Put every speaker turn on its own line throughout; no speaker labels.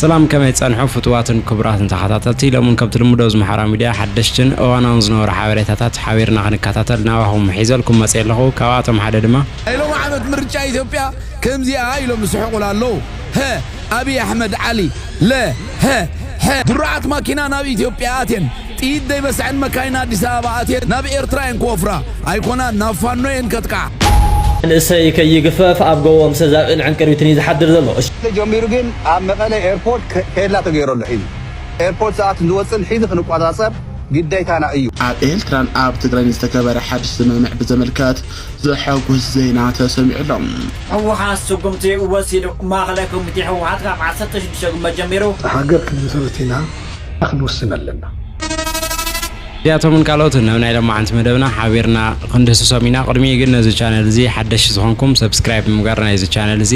سلام كما يتصنحوا فتوات كبرات تخاتاتي لمن كبت المدوز محرام ميديا حدشتن اوانان زنور حواريتات حاويرنا كنكاتاتلنا وهم حيزلكم مسيلخو كواتم حدا دما
ايلو محمد مرجع اثيوبيا كمزي ايلو مسحقوا لالو ها ابي احمد علي لا ها درعت ماكينه ناب اثيوبياتين تيد دي بس عن مكاين اديس ابااتين ناب ايرتراين كوفرا ايكونا نافانوين كتقع
نسي كي يقفف ابغو مسزابن عن كريتني يحضر زلو
جميرو جن مقاله ايربورت كيلا تغيرو له ايربورت ساعات نوصل حيز خنقواصب ግዴታና እዩ
ኣብ ኤርትራን ኣብ ትግራይን ዝተከበረ ሓድሽ ስምምዕ ብዘመልክት ዝሐጉስ ዜና ተሰሚዑሎም
ህወሓት ስጉምቲ ወሲዱ ማእከላይ ኮሚቴ ህወሓት ካብ 16 መጀመሩ
ሃገር ክንመሰርትና ኣኽንወስን ኣለና
ياتومن قالوت انه نايل ما انت مدبنا حاويرنا قندس سومينا قدمي ግን ነዚ ቻናል እዚ ሓደሽ ዝኾንኩም ሰብስክራይብ ምግባርና እዚ ቻናል እዚ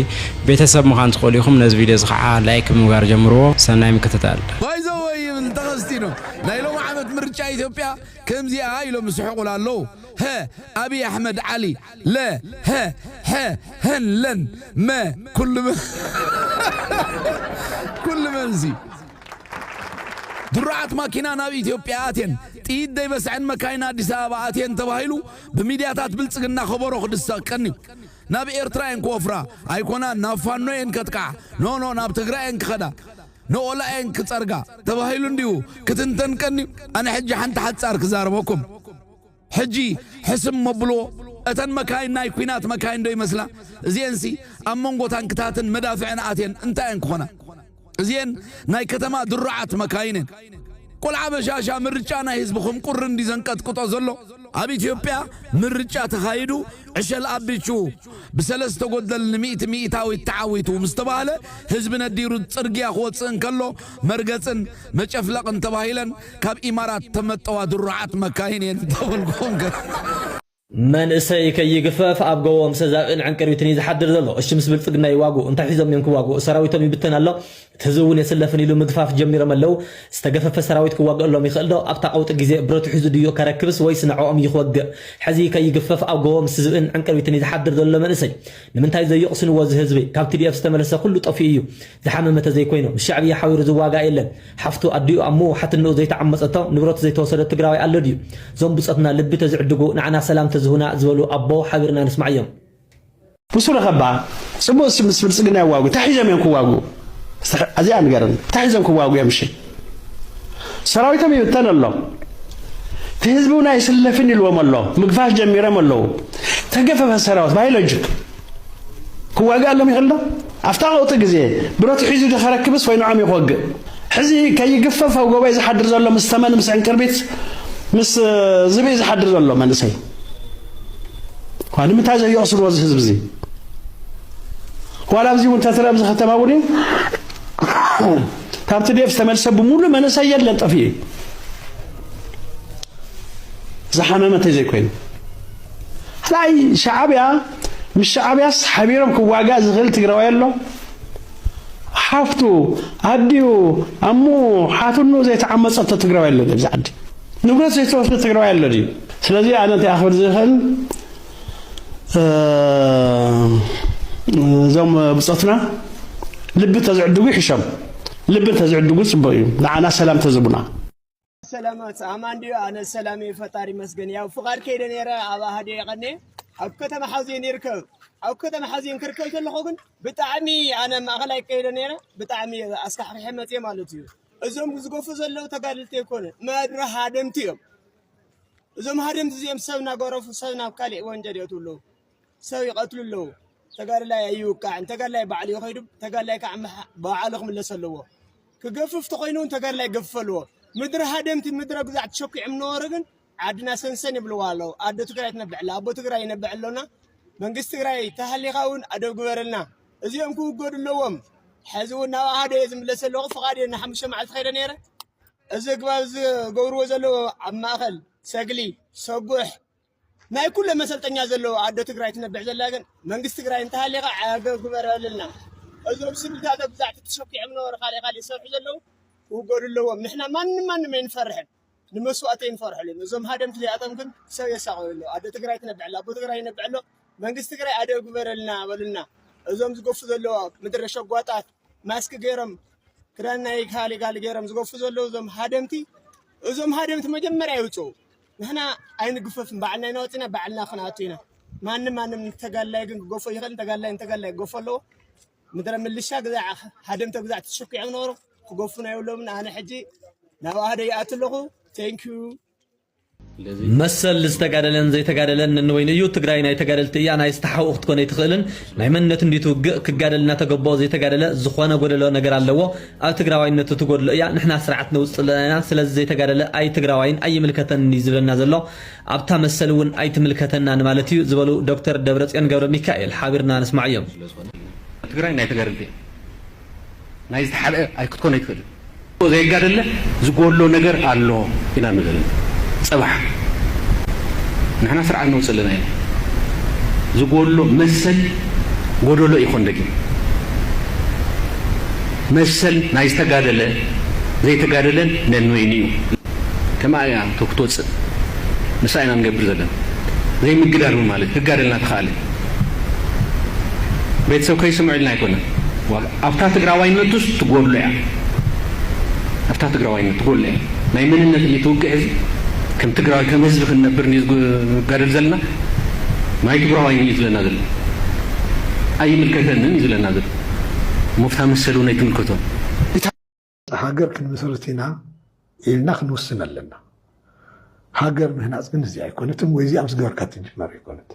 ቤተሰብ ምዃን ትቆሊኹም ነዚ ቪድዮ ዝኸዓ ላይክ ምግባር ጀምርዎ ሰናይ ምክትታል
ባይዘው ወይ ምን ተኸስቲኖ ናይሎ መሐመድ ምርጫ ኢትዮጵያ ከምዚ አይሎ መስሐቁ ላሎ ها ابي احمد علي لا ها هنلن ما كل منزي درعت ماكينه ناب اثيوبياتين تيد دي بس عن مكاين اديس ابااتين تبايلو بميدياتات بلصقنا خبرو خدسقني ناب ايرتراين كوفرا ايكونا نافانوين كتقع نو ناب تግራይን كخدا نو لاين كصرغا تبايلو انديو كتنتن قني انا حجي حنت حصار كزاربكم حجي حسم مبلو اتن مكاين ناي كوينات مكاين دو يمسلا زينسي امونغو تانكتاتن مدافعنا اتين انتين كونا زين ناي كتما درعات مكاينن قول عبشاشا مرجانا حزبكم قرن دي زنقطقطو زلو اب اثيوبيا مرجا تخايدو عشل ابيچو بسلسته غدل 100 ميتاوي تعويتو مستباله حزبنا ديرو صرغيا خوصن كلو مرغصن مچفلقن تبايلن كاب امارات تمطوا درعات مكاينن تبلكم
من اسي كي يقفف ابغو مسزابن عن كريتني يحضر زلو الشمس بالصقنا يواغو انت حيزم ينكو واغو سراويتهم يبتنالو تزون يسلفن يلو مدفاف جميره ملو استغفف سراويت كواغ لهم يخلدو ابتا قوت غزي برت حزو ديو كركبس ويس نعوم يخوغ حزي كي يقفف ابغو مسزابن عن كريتني يحضر زلو من اسي لمنتاي زي يقسن وز حزبي كاب تي دي اف استملس كله طفيو زحممه زي كوينو الشعبيه حاوير زواغا يلن حفتو اديو امو حتى انه زي تعمصته نبرت زي توسد تግራوي علديو زوم بصتنا لب تزعدغو نعنا سلام هنا زولو ابو حبرنا نسمع يوم
بصوره خبا سمو مسبلصقنا واغو تحيزم ينكو واغو ازي انغرن تحيزم كو واغو يمشي سراويتم يتنلو تهزبونا يسلفني الوملو مغفاش جميره ملو تغفف سراوت بايولوجيك كو واغا لهم يخلو افتاقوت غزي بروت حيزو دخركبس وينو عم يخوغ حزي كي يغففو غوبا يحضر زلو مستمن مسعنكر بيت مس زبي يحضر زلو منسي قال متى جاي يوصل وزه حزب زي ولا بزي وانت ترى بزه ختماورين تابت ديف استمر سب مولو ما نسيل لطفي زحمه متى زي كوين لاي شعبيا مش شعبيا حبيرم كواغا زغل تغراو يلو حفتو اديو امو حاتنو زي تعمصت تغراو يلو زعد نبرت زي توصل تغراو يلو دي سلازي انا تي اخبر زخل زوم بصتنا لب تزعدوا حشام لب تزعدوا صبي معنا سلام تزبنا
سلامات امانديو انا سلامي فطاري مسجن يا فقار كيد نيره ابا هدي قني او كتم حزين يركب او كتم حزين كركل تلخو كن بطعمي انا ما خلاي كيد نيره بطعمي اسكح رحمتي مالتي ازم زغف زلو تقاللتي يكون ما ادري هادمتي ازم هادمت زيم سبنا غرف سبنا كالي وانجد يتولو سو يقتل له تقال لا يوقع انت قال لا بعلي يخيد تقال لا كعم بعلق من لسلوه كغفف تقينون تقال لا يغفلوا مدر هدمت مدر غزع تشكي منورغن عدنا سنسن يبلوالو ادو تግራይ تنبعلا ابو تግራይ ينبعلونا منግስት تግራይ تحليقاون ادو غبرنا ازيهم كو غدلوم حزونا هذا يزم لسلو فقادنا حمشه معت خير نيره ازي غباز غورو زلو عماخل سغلي سغح ناي كل مسلطنيا زلو ادو تግራይ تنبع زلاغن منግስት تግራይ انتهاليقا غبرلنا ازوم سبتا تبزعت تشكي منور خالي سوح زلو وقولوا نحنا ما ينفرحن نمسواتين فرحلن زوم هادمت لي اطمكن سو يساقوا له ادو تግራይ تنبعلا ابو تግራይ ينبعلو منግስት تግራይ ادو غبرلنا بلنا زوم زقف زلو مدر شغواطات ماسك غيرم كرنا يخالي قال جرم زقف زلوا زم هادمتي مجمرة يوتو نحنا عين قفف بعنا نوتنا بعنا خناتينا ما نم تقال لا يقول قفوا يخل تقال لا قفوا له مدرم اللي شاق ذا هادمتك ذا تشكي عنوره قفنا يقولوا من أنا حجي ناو هذا يأتلقه thank you
مسل استقالن زي تقالن انه وين يو تግራይና የተጋደልት ያ ናይ ዝተሓውኽት ኮነ ይትኽልን ናይ መንነት እንዲቱ ክጋደልና ተገባው ዘይ ተጋደለ ዝኾነ ጎደሎ ነገር ኣለዎ ኣብ ትግራዋይነት ትጎድሎ ያ ንሕና ስርዓት ነው ጽለና ስለዚህ ዘይ ተጋደለ አይ ትግራዋይን አይ ምልከተን ይዝብለና ዘሎ ኣብታ መሰልውን አይ ትምልከተና ማለት እዩ ዝበሉ ዶክተር ደብረጽዮን ገብረ ሚካኤል ሓቢርና ንስማዕዮም
ትግራይና የተጋደልት ናይ ዝተሓለ አይ ክትኮነ ይትኽል ዘይ ጋደለ ዝጎሎ ነገር ኣሎ ኢና ነገር صباح نحن سرعنا وصلنا هنا زقول له مسل قولوا له يكون دقيق مسل نايس تقادله زي تقادله لأنه ينيو كما يا تكتوس مسائنا نقبل زلنا زي مقدار مالك تقادلنا تخالي بيت سو كي سمع لنا يكون أفتح تقراوين نتوس تقول له أفتح تقراوين تقول له ما يمن الناس اللي توقع كم تقرأ كم هزب خلنا برنيز قارب زلنا ما يتقرأ وين يزلنا زل أي ملكتنا يزلنا زل مفهوم السلونة يتملكتهم
هاجر كن مسرتنا إلنا خنوسنا لنا هاجر من هنا أصلا زي كونت موزي أمس جور كاتين مرة كونت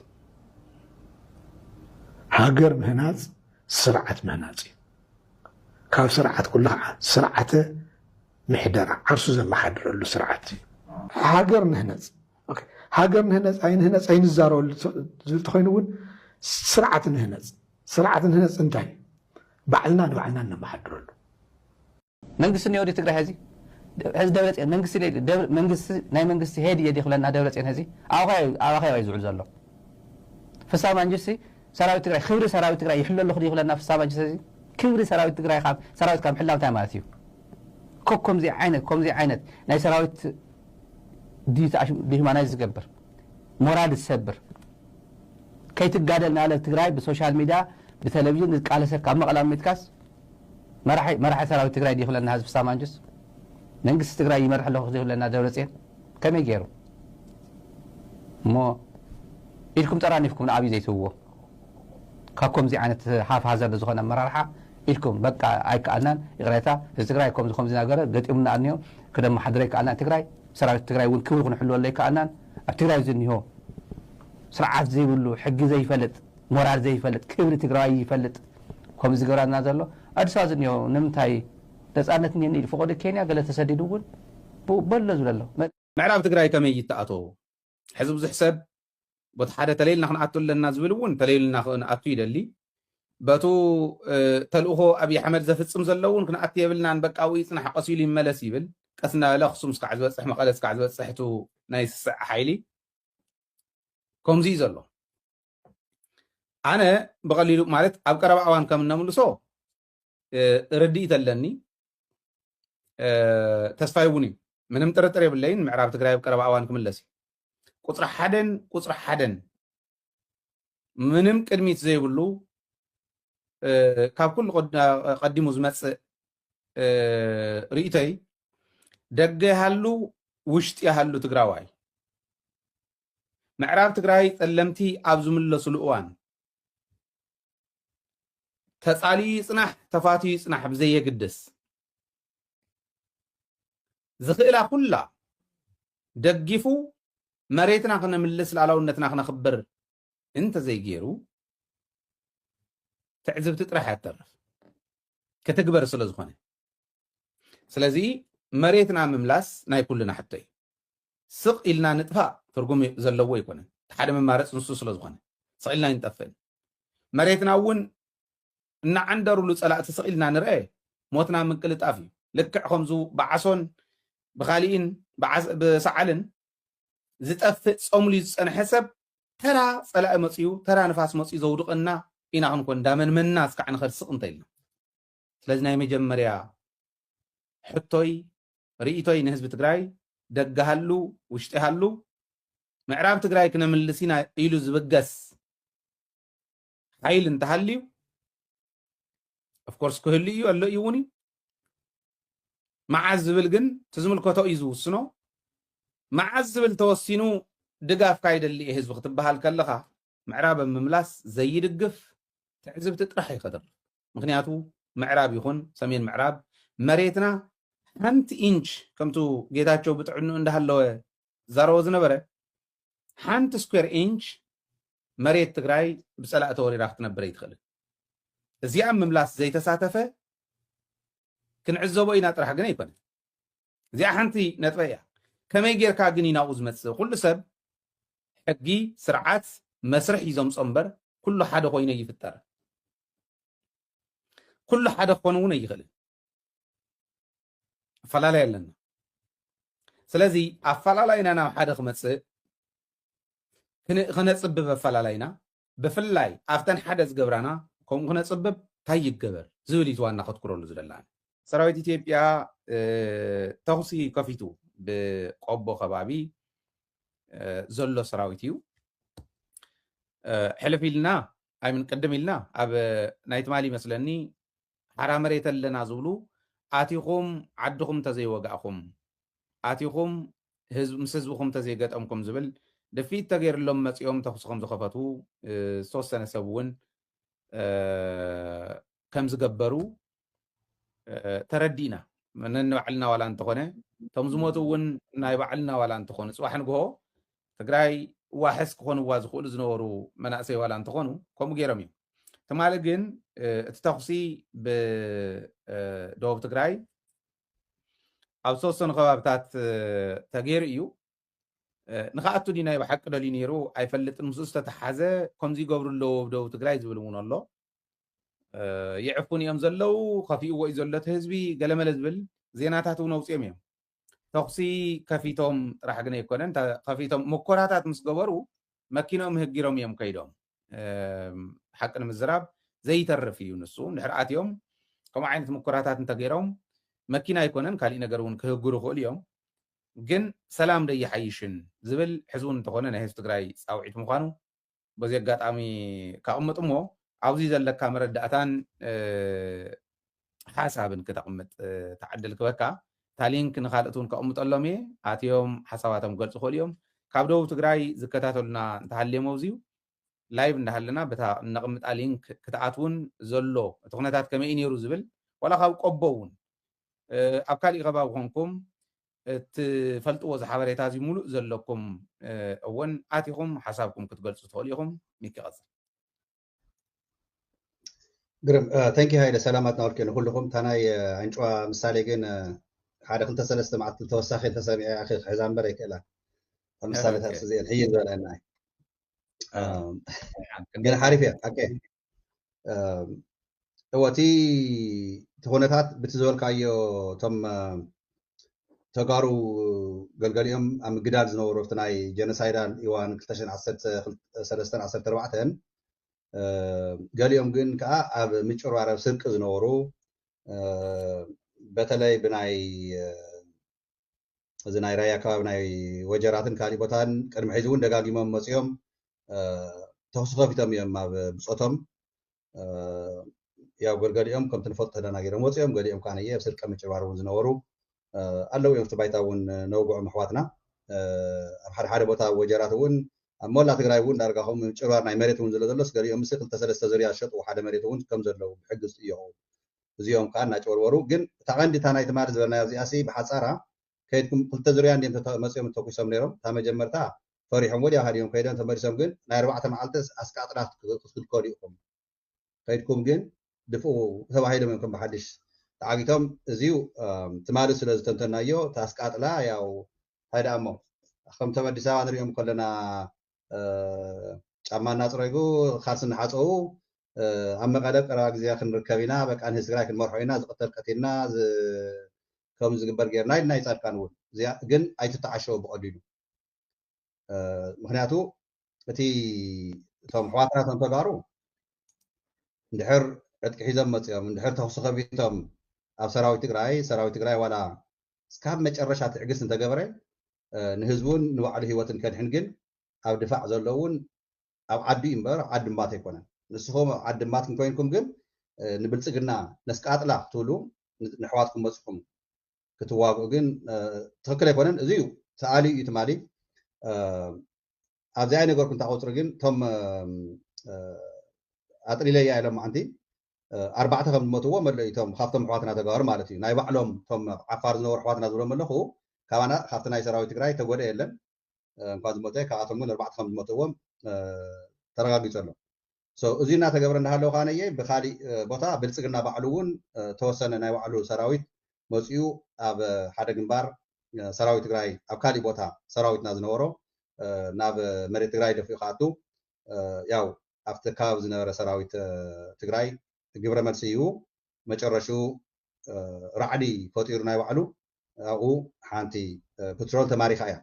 هاجر من هنا سرعة منازي كاف سرعة كلها سرعة محدرة عرسو زي ما حدر له سرعتي هاجر نهنز اوكي هاجر نهنز عين الزارو تخينون سرعه نهنز انتهي بعلنا ما حدروا
منغس نيودي تقرا هذه دولت منغس هادي يدي خلنا دولت هذه اخي يزعل زلو فسام انجسي سراوي تقرا خبر سراوي تقرا يحل له خدي خلنا فسام انجسي كبر سراوي تقرا خاب سراوي كم حلاو تاع ماتيو كوكم زي عينت ناي سراوي دي بهمانا يزقبر مراد السبر كي تقادلنا على تقراي بسوشيال ميديا بتلفزيون قال سر كم قلم متكاس ما راح سراوي تقراي دي خلنا حزب سامانجس منقص تقراي يمرح له خذ لنا دولتين كم يجيروا مو إلكم تراني فيكم عبي زي سووا كاكم زي عن حاف هذا زخنا مرارحة إلكم بقى أي كأنن إغريتا تقراي كم زخم زي نجارة قلت يومنا أنيو كده ما حد ريك أنا تقراي سرعة تقراي والكل يكون حلو اللي كأنن تقراي زي هو سرعة زي بلو حق زي فلت مرار زي فلت كبر تقراي فلت كم زي قرار نازل له أرسال زي هو نمتاي تسألتني إني فقد كينيا قالت تسديدون بلز ولا له
معراب تقراي كم يتأتو حزب زي حساب بتحدث تليل نحن أتول الناس بلون تليل نحن أتويد اللي بتو تلوه أبي حمد زفت سمزلون كنا أتي بلنا عن بك أويس نحق أسيلي ملاسيبل كسنا لخصم سكعز وصح مقالس كعز وصحته نايس حيلي كم زي زلو أنا بقليلو مالت أبكر بعوان كم نملسو رديت لني تسفايبوني منم ترى بالليل معراب تقرأ أبكر بعوان كم لسي قطر حدن منم كلمة زي بلو كاب كل قدموا زمات ريتاي دقه هالو وشتي هالو تقراواي معراب تقراي تلمتي أبزو من لسلوان تسالي صنح تفاتي صنح بزي قدس زخيلا كلها دقفو مريتنا خنا ملس العلاونتنا خنا خبر انت زي غيرو تعزب تطرح يترف كتكبر سلازخونه سلازي مريتنا مملاس ناي كلنا حتى سق إلنا نطفى ترجم زلوا يكون حدا من مارس نص سلازخونه سقيلنا ينطفل مريتنا ون ان عندرو لصلاه سقيلنا نرئ موتنا من قل طافي لك خمزو بعصون بخالين بسعلن زطفق صوملي صن حسب ترى صلاه مصيو ترى نفاس مصيو زودقنا ኢና ክንኮን ዳመን መናስ ከዓን ኸርስቕ እንተይልና ስለዚ ናይ መጀመርያ ሕቶይ ርእቶይ ንህዝቢ ትግራይ ደጋሃሉ ውሽጢሃሉ ምዕራብ ትግራይ ክነምልሲና ኢሉ ዝበገስ ኃይል እንተሃልዩ ኦፍ ኮርስ ክህሉ እዩ ኣሎ እዩ እውን መዓዝ ዝብል ግን ትዝምልከቶ እዩ ዝውስኖ መዓዝ ዝብል ተወሲኑ ድጋፍ ካይደሊ ህዝቢ ክትበሃል ከለኻ ምዕራብ ምምላስ ዘይድግፍ ትዕዝብቲ ጥራሕ ይኸድር ምክንያቱ ምዕራብ ይኹን ሰሜን ምዕራብ መሬትና ሓንቲ ኢንች ከምቱ ጌታቸው ብጥዕኑ እንዳሃለወ ዛረቦ ዝነበረ ሓንቲ ስኩዌር ኢንች መሬት ትግራይ ብፀላእ ተወሪራ ክትነብረ ይትኽእል እዚኣ ምምላስ ዘይተሳተፈ ክንዕዘቦ ኢና ጥራሕ ግን ኣይኮነን እዚኣ ሓንቲ ነጥበ እያ ከመይ ጌርካ ግን ኢናኡ ዝመፅእ ኩሉ ሰብ ሕጊ ስርዓት መስርሕ ሒዞም ፆምበር ኩሉ ሓደ ኮይኑ ይፍጠር ኩሉ ሓደ ክኾን እውን ኣይኽእልን ኣፈላላይ ኣለና ስለዚ ኣፈላላይና ናብ ሓደ ክመፅእ ክነፅብብ ኣፈላላይና ብፍላይ ኣብተን ሓደ ዝገብራና ከምኡ ክነፅብብ እንታይ ይገበር ዝብል እዩ ዋና ከትኩረሉ ዝደለና ሰራዊት ኢትዮጵያ ተኹሲ ከፊቱ ብቆቦ ከባቢ ዘሎ ሰራዊት እዩ ሕልፍ ኢልና ኣይምን ቅድም ኢልና ኣብ ናይ ትማሊ መስለኒ ሓራ መሬት ኣለና ዝብሉ ኣቲኹም ዓድኹም ተዘይወጋእኹም ኣቲኹም ምስ ህዝብኹም ተዘይገጠምኩም ዝብል ድፊት ተገይርሎም መፂኦም ተኹሲ ከም ዝኸፈቱ ዝተወሰነ ሰብ እውን ከም ዝገበሩ ተረዲእና ነንባዕልና ዋላ እንተኾነ እቶም ዝሞቱ እውን ናይ ባዕልና ዋላ እንተኾኑ ፅባሕ ንግሆ ትግራይ ዋሕስ ክኾንዋ ዝኽእሉ ዝነበሩ መናእሰይ ዋላ እንተኾኑ ከምኡ ገይሮም እዮም ትማሊ ግን እቲ ተኹሲ ብደቡብ ትግራይ ኣብ ዝተወሰኑ ከባብታት ተገይሩ እዩ ንኻኣቱ ዲ ናይ ብሓቂ ደልዩ ነይሩ ኣይፈልጥን ምስኡ ዝተተሓዘ ከምዚ ይገብሩ ኣለዎ ብደቡብ ትግራይ ዝብል እውን ኣሎ ይዕፉን እዮም ዘለው ከፊእዎ እዩ ዘሎ እቲ ህዝቢ ገለመለ ዝብል ዜናታት እውን ኣውፅኦም እዮም ተኹሲ ከፊቶም ጥራሕ ግን ኣይኮነን ከፊቶም ምኮራታት ምስ ገበሩ መኪኖም ህጊሮም እዮም ከይዶም ሓቂ ንምዝራብ ዘይተርፍ እዩ ንሱ ድሕሪ ኣትዮም ከምኡ ዓይነት ምኮራታት እንተገይሮም መኪና ኣይኮነን ካሊእ ነገር እውን ክህግሩ ይኽእሉ እዮም ግን ሰላም ደይሓይሽን ዝብል ሕዚ እውን እንተኾነ ናይ ህዝቢ ትግራይ ፃውዒት ምዃኑ በዚ ኣጋጣሚ ካቕምጥ እሞ ኣብዚ ዘለካ መረዳእታን ሓሳብን ክተቕምጥ ተዓድል ክበካ እታ ሊንክ ንካልኦት እውን ከቕምጠሎም እየ ኣትዮም ሓሳባቶም ክገልፁ ክእሉ እዮም ካብ ደቡብ ትግራይ ዝከታተሉና እንተሃልዮም ኣብዚዩ ላይቭ እንዳሃለና በታ ነቕምጣ ሊንክ ክትኣትውን ዘሎ እቲ ኩነታት ከመይ እዩ ነይሩ ዝብል ዋላ ካብ ቆቦ እውን ኣብ ካሊእ ከባቢ ኮንኩም እትፈልጥዎ ዝሓበሬታ እዚ ሙሉእ ዘለኩም እውን ኣቲኹም ሓሳብኩም ክትገልፁ ትኽእሉ ኢኹም ይቅፅል
ግርም ተንኪ ሃይለ ሰላማት ናወልከ ንኩልኩም እታ ናይ ዓይንጭዋ ምሳሌ ግን ሓደ ክልተ ሰለስተ መዓልቲ ተወሳኺ ተሰሚዐ ኣኺ ክሕዛ እምበር ኣይክእላ ኣብ ምሳሌታት እዚአን ሕይ ዝበለና ግን ሓሪፍ እያ ኦኬ እወቲ እቲ ኩነታት በቲ ዝበልካዮ እቶም ተጋሩ ገልገሊኦም ኣብ ምግዳል ዝነበሩ ኣብቲ ናይ ጀኖሳይዳል ኢዋን 2013-14 ገሊኦም ግን ከዓ ኣብ ምጭርዋር ኣብ ስርቂ ዝነበሩ በተለይ ብናይ እዚ ናይ ራያ ከባቢ ናይ ወጀራትን ካሊእ ቦታን ቅድሚ ሕዚ እውን ደጋጊሞም መፂኦም ተኽሲ ከፊቶም እዮም ኣብ ብፆቶም ያው ገልገሊኦም ከምቲ ንፈልጦ ዘለና ገይሮም ወፂኦም ገሊኦም ከዓ ኣብ ስርቂ ምጭርዋር እውን ዝነበሩ ኣለዉ እዮም እቲ ባይታ እውን ነውግዖም ኣሕዋትና ኣብ ሓደ ሓደ ቦታ ወጀራት እውን ኣብ ሞላ ትግራይ እውን ዳርጋ ከም ምጭርዋር ናይ መሬት እውን ዘሎ ዘሎስ ገሊኦም ምስ ክልተ ሰለስተ ዝርያ ዝሸጥዎ ሓደ መሬት እውን ከም ዘለው ብሕጊ ዝጥየቑ እዚኦም ከዓ እናጭበርበሩ ግን እታ ቀንዲ እታ ናይ ትማሊ ዝበልናዮ እዚኣ ብሓፃራ ከይድኩም ክልተ ዝርያ እንዲኦም መፂኦም ተኩሶም ነይሮም እታ መጀመርታ ፈሪሖም ወዲያው ሃዲዮም ከይዶም ተመሊሶም ግን ናይ 4 መዓልቲ ኣስቃጥላት ክትከዱ ኢኹም ከይድኩም ግን ድፍኡ ተባሂሎም እዮም ከም ብሓድሽ ተዓጊቶም እዚኡ ትማሊ ስለ ዝተንተናዮ ታስቃጥላ ያው ሃይዳ እሞ ከምቲ ኣብ ኣዲስ ኣበባ ንሪኦም ከለና ጫማ እናፅረጉ ካልሲ እናሓፀቡ ኣብ መቐለ ቀረባ ግዜ ክንርከብ ኢና በቃ ንህዝቢ ትግራይ ክንመርሖ ኢና ዝቕተል ቀቲልና ከም ዝግበር ጌርና ኢልና ይፃድቃን እውን እዚኣ ግን ኣይትተዓሸው ብቐሊሉ ምክንያቱ እቲ እቶም ኣሕዋትናቶም ተጋሩ እንድሕር ዕጥቂ ሒዞም መፂኦም እንድሕር ተኽሲ ከፊቶም ኣብ ሰራዊት ትግራይ ዋላ እስካብ መጨረሻ ትዕግስት እንተገበረ ንህዝቡን ንባዕሉ ሂወትን ከድሕን ግን ኣብ ድፋዕ ዘሎ እውን ኣብ ዓዲ እምበር ዓዲ እምባት ኣይኮነን ንስኹም ዓዲ እምባት ኮይንኩም ግን ንብልፅግና ነስቃጥላ ክትብሉ ንኣሕዋትኩም መፅኩም ክትዋግኡ ግን ትክክል ኣይኮነን እዚ እዩ ተኣሊ እዩ ትማሊ ኣብዚ ኣይ ነገር kunta ቁፅሪ ግን ቶም ኣጥሊለያ ኢሎም ማዓንቲ 4 ከም ዝሞትዎ መለዩ ቶም ካብቶም ኣሕዋትና ተጋሩ ማለት እዩ ናይ ባዕሎም ቶም ዓፋር ዝነበሩ ኣሕዋትና ዝብሎም ኣለኹ ካባና ካብቲ ናይ ሰራዊት ትግራይ ተጎድአ የለን እንኳን ዝሞተ ካብኣቶም ግን 4 ከም ዝሞትዎም ተረጋጊፁ ኣሎ እዚ እናተገብረ እንዳሃለዉ ካነየ ብካሊእ ቦታ ብልፅግና ባዕሉ እውን ተወሰነ ናይ ባዕሉ ሰራዊት መፅኡ ኣብ ሓደ ግንባር ሰራዊት ትግራይ ኣብ ካሊእ ቦታ ሰራዊትና ዝነበሮ ናብ መሬት ትግራይ ደፊኡ ካኣቱ ያው ኣብቲ ከባቢ ዝነበረ ሰራዊት ትግራይ ግብረ መልሲ እዩ መጨረሹ ራዕዲ ፈጢሩ ናይ ባዕሉ ኣብኡ ሓንቲ ፔትሮል ተማሪኻ እያ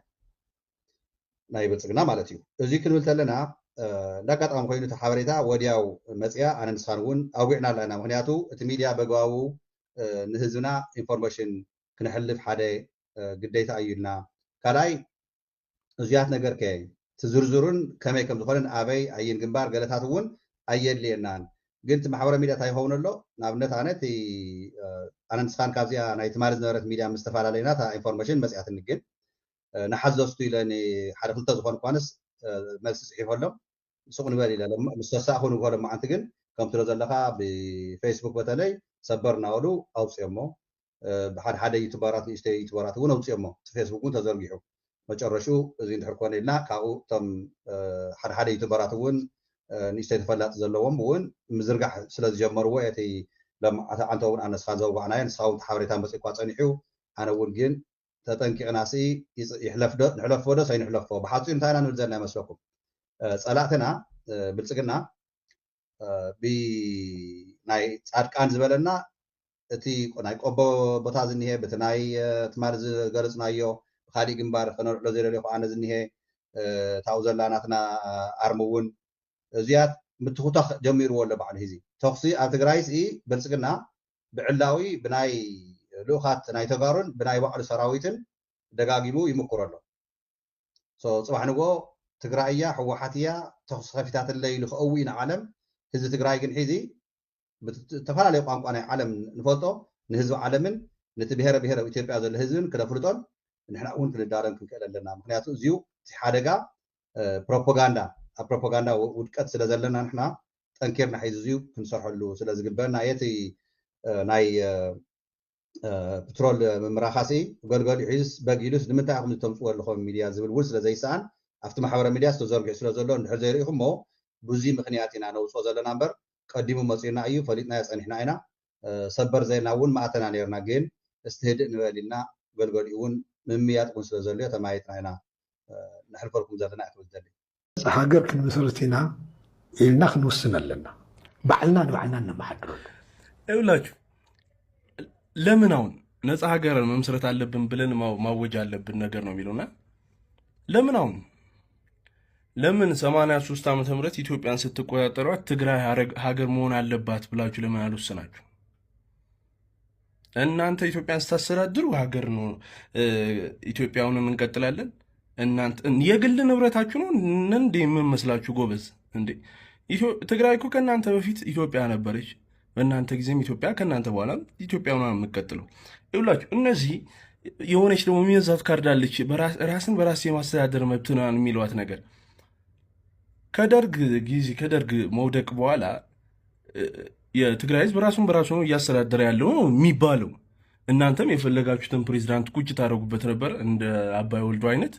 ናይ ብልፅግና ማለት እዩ እዚ ክንብል ተለና እንዳጋጣሚ ኮይኑ እቲ ሓበሬታ ወዲያው መፅያ ኣነ ንስኻን እውን ኣጉዕና ኣለና ምክንያቱ እቲ ሚድያ በግባቡ ንህዝብና ኢንፎርሜሽን ክንሕልፍ ሓደ ግዴታ እዩ ኢልና ካልኣይ እዚያት ነገር ከ ትዝርዝሩን ከመይ ከም ዝኾነን ኣበይ ኣየን ግንባር ገለታት እውን ኣየድልየናን ግን እቲ ማሕበራዊ ሚድያ እንታይ ይኸውን ኣሎ ንኣብነት ኣነ ንስኻን ካብዚኣ ናይ ትማሊ ዝነበረት ሚድያ ምስ ተፈላለዩና እታ ኢንፎርሜሽን መፅያ ትንግን ንሓዘዝቱ ኢለኒ ሓደ ክልተ ዝኾኑ እኳንስ መልሲ ፅሒፎሎም ሱቕ ንበል ኢለ ምስ ተሳእኹ ንግሆሎም መዓንቲ ግን ከምቲ ትሪኦ ዘለካ ብፌስቡክ በተለይ ሰበር እናበሉ ኣውፅኦሞ ብሓደ ሓደ ዩቱበራት ንእሽተይ ዩቱበራት እውን ኣውፅኦሞ እቲ ፌስቡክ እውን ተዘርጊሑ መጨረሹ እዚ እንድሕር ኮነ ኢልና ካብኡ እቶም ሓደ ሓደ ዩቱበራት እውን ንእሽተይ ተፈላጢ ዘለዎም እውን ምዝርጋሕ ስለ ዝጀመርዎ እቲ ለማዓተ ዓንተ እውን ኣነስኻ ዘውባዕናየ ንስኻ እውን ሓበሬታ መፅእኳ ፀኒሑ ኣነ እውን ግን ተጠንቂቕናሲ ይሕለፍዶ ንሕለፎ ዶ ሰይንሕለፎ ብሓፂሩ እንታይ ኢና ንብል ዘለና ይመስለኩም ፀላእትና ብልፅግና ብናይ ፃድቃን ዝበለና እቲ ናይ ቆቦ ቦታ ዝኒሄ በቲ ናይ ትማሊ ዝገለፅናዮ ብካሊእ ግንባር ከነርዕሎ ዘይደልዮ ኣነ ዝኒሄ ታው ዘላ ናትና ኣርሚ እውን እዚያት ምትኩታኽ ጀሚርዎ ኣሎ ባዕሉ ሂዚ ተኽሲ ኣብ ትግራይ ብልፅግና ብዕላዊ ብናይ ልኡኻት ናይ ተጋሩን ብናይ ባዕሉ ሰራዊትን ደጋጊሙ ይምክሮ ኣሎ ፅባሕ ንጎ ትግራይ እያ ሕወሓት እያ ተኽሲ ከፊታትለይ ኢሉ ክእዊ ንዓለም ህዝቢ ትግራይ ግን ሒዚ ዝተፈላለዩ ቋንቋ ናይ ዓለም ንፈልጦ ንህዝቢ ዓለምን ነቲ ብሄረ ብሄረ ኢትዮጵያ ዘሎ ህዝብን ክነፍልጦን ንሕና እውን ክንዳረን ክንክእል ኣለና ምክንያቱ እዚኡ እቲ ሓደጋ ፕሮፓጋንዳ ኣብ ፕሮፓጋንዳ ውድቀት ስለ ዘለና ንሕና ጠንኪርና ሒዚ እዚኡ ክንሰርሐሉ ስለ ዝግበአና የቲ ናይ ፔትሮል ምምራኻሲ ገልገሊኡ ሒዝስ በጊሉስ ንምንታይ ኢኹም ዝተምፅኡ ኣለኹም ሚድያ ዝብል እውን ስለዘይሰኣን ኣብቲ ማሕበራዊ ሚድያ ዝተዘርጊሑ ስለ ዘሎ እንድሕር ዘይርኢኹም ሞ ብዙ ምክንያት ኢና ነውፅኦ ዘለና እምበር ቀዲሙ መፅኡና እዩ ፈሊጥና ፀኒሕና ኢና ሰበር ዘየና እውን ማእተና ነርና ግን እስቲ ህድእ ንበል ኢልና ገልገሊኡ እውን ምምያጥ እውን ስለ ዘልዮ ተማይጥና ኢና ንሕልፈልኩም ዘለና እያ ትብል ዘለ
ሃገር ክንምስርት ኢና ኢልና ክንውስን ኣለና ባዕልና ንባዕልና ነመሓድረሉ
ይብላችሁ ለምን አሁን ነፃ ሀገር መመስረት አለብን ብለን ማወጅ አለብን ነገር ነው የሚለውና ለምን አሁን ለምን 83 ዓመተ ምህረት ኢትዮጵያን ስትቆጣጠሯት ትግራይ ሀገር መሆን አለባት ብላችሁ ለምን አልወሰናችሁ? እናንተ ኢትዮጵያን ስታስተዳድሩ ሀገር ነው ኢትዮጵያውንን እንቀጥላለን እናንተ የግል ንብረታችሁ ነው እንዴ የምመስላችሁ ጎበዝ እንዴ ትግራይ እኮ ከእናንተ በፊት ኢትዮጵያ ነበረች በእናንተ ጊዜም ኢትዮጵያ ከእናንተ በኋላ ኢትዮጵያውን የምትቀጥለው ይውላችሁ እነዚህ የሆነች ደግሞ የሚያዛት ካርድ አለች ራስን በራስ የማስተዳደር መብት ነው የሚሏት ነገር ከደርግ ጊዜ ከደርግ መውደቅ በኋላ የትግራይ ህዝብ ራሱን በራሱ ነው እያስተዳደረ ያለው የሚባለው እናንተም የፈለጋችሁትን ፕሬዝዳንት ቁጭ ታደርጉበት ነበር እንደ አባይ ወልዱ አይነት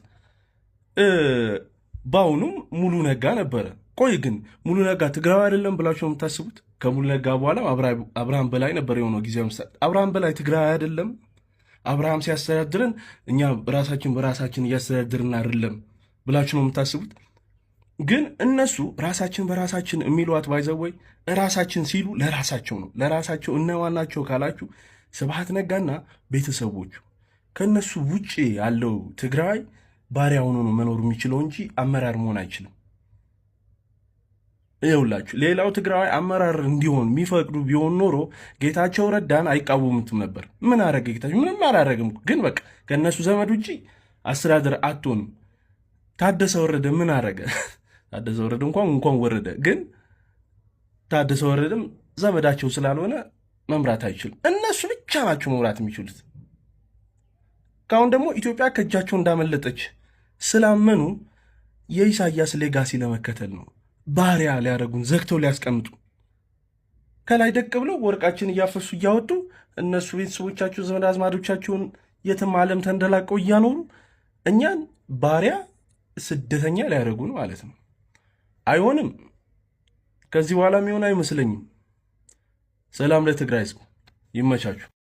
ባውኑም ሙሉ ነጋ ነበረ ቆይ ግን ሙሉ ነጋ ትግራይ አይደለም ብላችሁ ነው የምታስቡት ከሙሉ ነጋ በኋላ አብርሃም በላይ ነበር የሆነው ጊዜው አብርሃም በላይ ትግራይ አይደለም አብርሃም ሲያስተዳድረን እኛ ራሳችን በራሳችን እያስተዳድርን አይደለም ብላችሁ ነው የምታስቡት ግን እነሱ ራሳችን በራሳችን የሚሏት ባይዘወይ ራሳችን ሲሉ ለራሳቸው ነው ለራሳቸው እነዋናቸው ካላችሁ ስብሐት ነጋና ቤተሰቦቹ ከነሱ ውጪ ያለው ትግራይ ባሪያ ሆኖ ነው መኖር የሚችለው እንጂ አመራር መሆን አይችልም ይኸውላችሁ ሌላው ትግራይ አመራር እንዲሆን የሚፈቅዱ ቢሆን ኖሮ ጌታቸው ረዳን አይቃወሙትም ነበር ምን አረገ ጌታቸው ምንም አላረገም ግን በቃ ከነሱ ዘመድ ውጪ አስተዳደር አትሆንም ታደሰ ወረደ ምን አረገ ታደሰ ወረደ እንኳን ወረደ ግን ታደሰ ወረደም ዘመዳቸው ስላልሆነ መምራት አይችልም እነሱ ብቻ ናቸው መምራት የሚችሉት ካሁን ደግሞ ኢትዮጵያ ከእጃቸው እንዳመለጠች ስላመኑ የኢሳያስ ሌጋሲ ለመከተል ነው ባሪያ ሊያደርጉን ዘግተው ሊያስቀምጡ ከላይ ደቅ ብለው ወርቃችን እያፈሱ እያወጡ እነሱ ቤተሰቦቻቸው ዘመድ አዝማዶቻቸውን የትም ዓለም ተንደላቀው እያኖሩ እኛን ባሪያ ስደተኛ ሊያደርጉን ማለት ነው። አይሆንም። ከዚህ በኋላ የሚሆን አይመስለኝም። ሰላም ለትግራይ ሕዝብ፣ ይመቻችሁ።